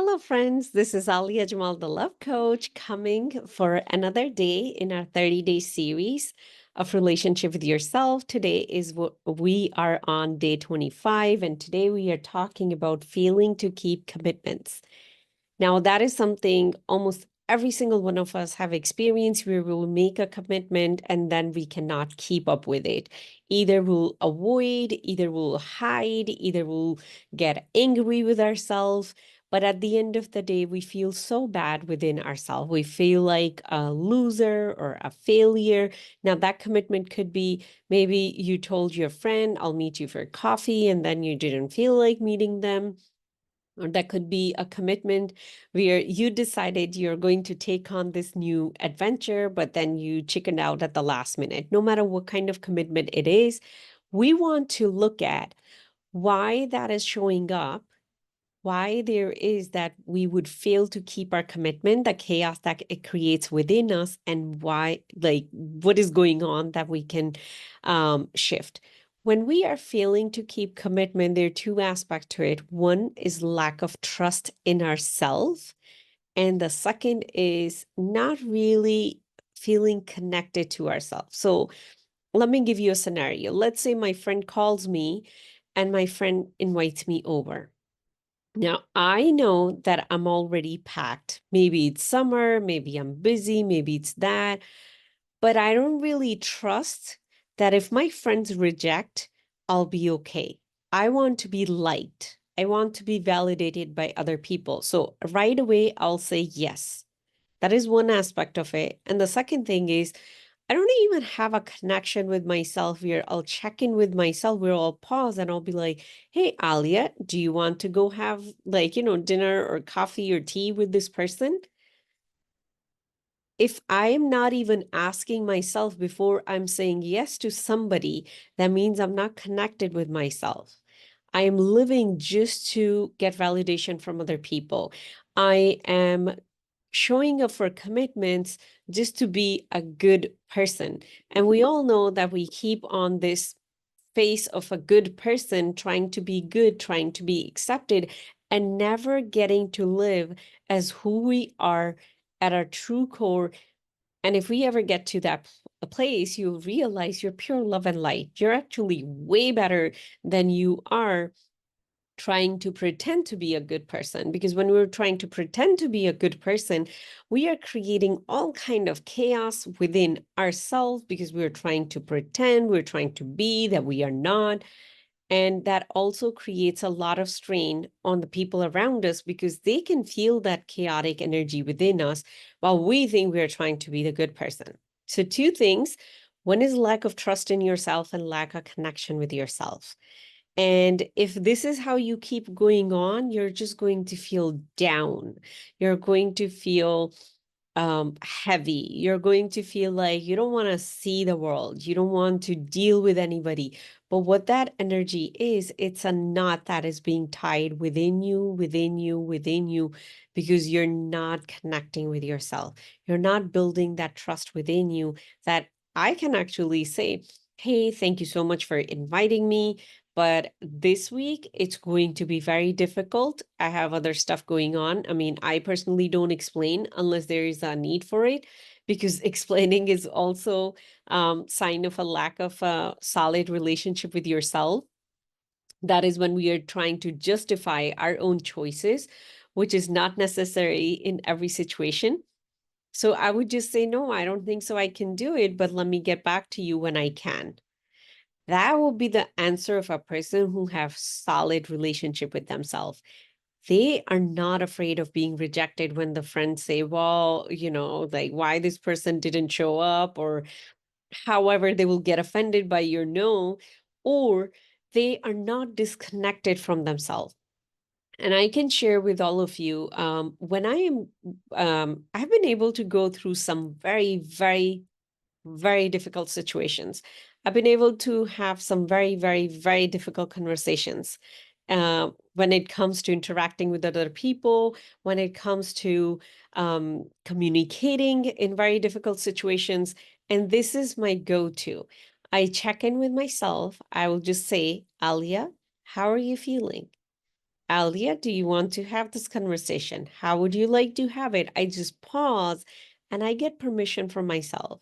Hello, friends. This is Alia Jamal, the Love Coach, coming for another day in our 30-day series of relationship with yourself. Today is what we are on day 25, and today we are talking about failing to keep commitments. Now, that is something almost every single one of us have experienced where we'll make a commitment and then we cannot keep up with it. Either we'll avoid, either we'll hide, either we'll get angry with ourselves. But at the end of the day, we feel so bad within ourselves. We feel like a loser or a failure. Now, that commitment could be maybe you told your friend, I'll meet you for coffee, and then you didn't feel like meeting them. Or that could be a commitment where you decided you're going to take on this new adventure, but then you chickened out at the last minute. No matter what kind of commitment it is, we want to look at why that is showing up, why there is that we would fail to keep our commitment, the chaos that it creates within us, and why, like, what is going on that we can shift. When we are failing to keep commitment, there are two aspects to it. One is lack of trust in ourselves, and the second is not really feeling connected to ourselves. So let me give you a scenario. Let's say my friend calls me and my friend invites me over. Now, I know that I'm already packed. Maybe it's summer, maybe I'm busy, maybe it's that, but I don't really trust that if my friends reject, I'll be okay. I want to be liked. I want to be validated by other people. So right away, I'll say yes. That is one aspect of it. And the second thing is, I don't even have a connection with myself where I'll check in with myself, where I'll pause and I'll be like, hey, Alia, do you want to go have dinner or coffee or tea with this person? If I am not even asking myself before I'm saying yes to somebody, that means I'm not connected with myself. I am living just to get validation from other people. I am showing up for commitments just to be a good person. And we all know that we keep on this face of a good person, trying to be good, trying to be accepted, and never getting to live as who we are at our true core. And if we ever get to that place, you'll realize you're pure love and light. You're actually way better than you are trying to pretend to be a good person, because when we're trying to pretend to be a good person, we are creating all kind of chaos within ourselves because we're trying to pretend, we're trying to be that we are not. And that also creates a lot of strain on the people around us because they can feel that chaotic energy within us while we think we're trying to be the good person. So two things. One is lack of trust in yourself and lack of connection with yourself. And if this is how you keep going on, you're just going to feel down. You're going to feel heavy. You're going to feel like you don't want to see the world. You don't want to deal with anybody. But what that energy is, it's a knot that is being tied within you, within you, within you, because you're not connecting with yourself. You're not building that trust within you that I can actually say, hey, thank you so much for inviting me. But this week, it's going to be very difficult. I have other stuff going on. I mean, I personally don't explain unless there is a need for it, because explaining is also sign of a lack of a solid relationship with yourself. That is when we are trying to justify our own choices, which is not necessary in every situation. So I would just say, no, I don't think so. I can do it, but let me get back to you when I can. That will be the answer of a person who have solid relationship with themselves. They are not afraid of being rejected when the friends say, well, like why this person didn't show up, or however they will get offended by your no, or they are not disconnected from themselves. And I can share with all of you, when I've been able to go through some very, very very difficult situations. I've been able to have some very, very, very difficult conversations when it comes to interacting with other people, when it comes to communicating in very difficult situations. And this is my go-to. I check in with myself. I will just say, Alia, how are you feeling? Alia, do you want to have this conversation? How would you like to have it? I just pause and I get permission from myself.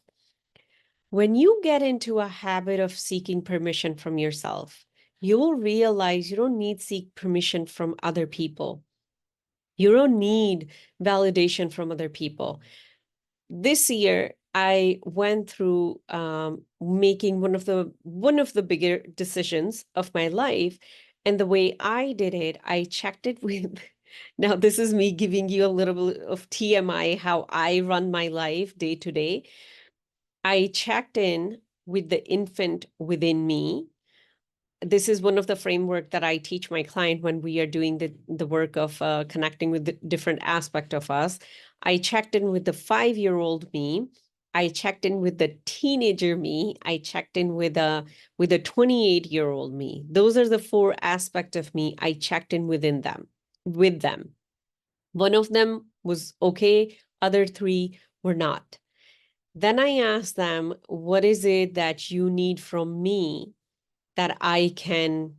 When you get into a habit of seeking permission from yourself, you will realize you don't need seek permission from other people. You don't need validation from other people. This year, I went through making one of the bigger decisions of my life, and the way I did it, I checked it with. Now, this is me giving you a little bit of TMI, how I run my life day to day. I checked in with the infant within me. This is one of the framework that I teach my client when we are doing the work of connecting with the different aspect of us. I checked in with the 5-year-old me. I checked in with the teenager me. I checked in with a 28-year-old me. Those are the 4 aspects of me I checked in with them. One of them was okay, other 3 were not. Then I asked them, what is it that you need from me that I can,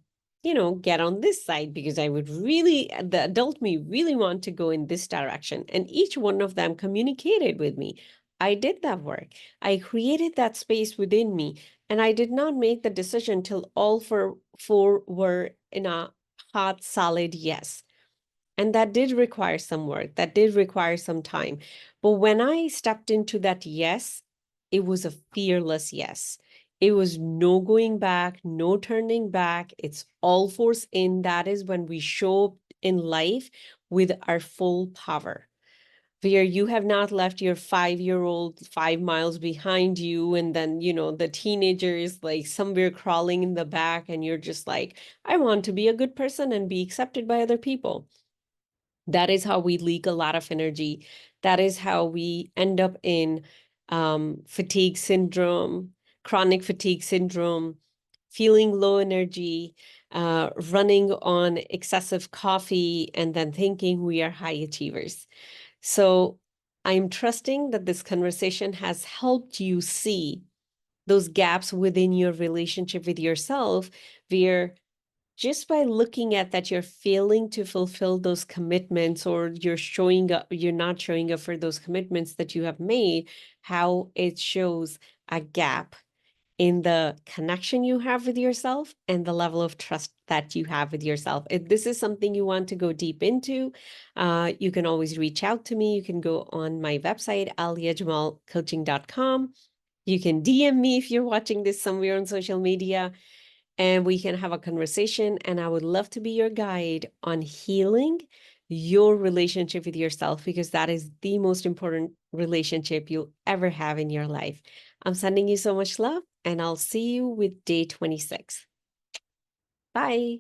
get on this side? Because I would really, the adult me really want to go in this direction. And each one of them communicated with me. I did that work. I created that space within me. And I did not make the decision till all 4 were in a hot, solid yes. And that did require some work, that did require some time. But when I stepped into that yes, it was a fearless yes. It was no going back, no turning back. It's all force in. That is when we show up in life with our full power, where you have not left your 5-year-old 5 miles behind you. And then, the teenager is like somewhere crawling in the back, and you're just like, I want to be a good person and be accepted by other people. That is how we leak a lot of energy. That is how we end up in fatigue syndrome, chronic fatigue syndrome, feeling low energy, running on excessive coffee, and then thinking we are high achievers. So I'm trusting that this conversation has helped you see those gaps within your relationship with yourself, where just by looking at that you're failing to fulfill those commitments, or you're not showing up for those commitments that you have made, how it shows a gap in the connection you have with yourself and the level of trust that you have with yourself. If this is something you want to go deep into, you can always reach out to me. You can go on my website, aliajamalcoaching.com. You can DM me if you're watching this somewhere on social media, and we can have a conversation. And I would love to be your guide on healing your relationship with yourself, because that is the most important relationship you'll ever have in your life. I'm sending you so much love, and I'll see you with day 26. Bye.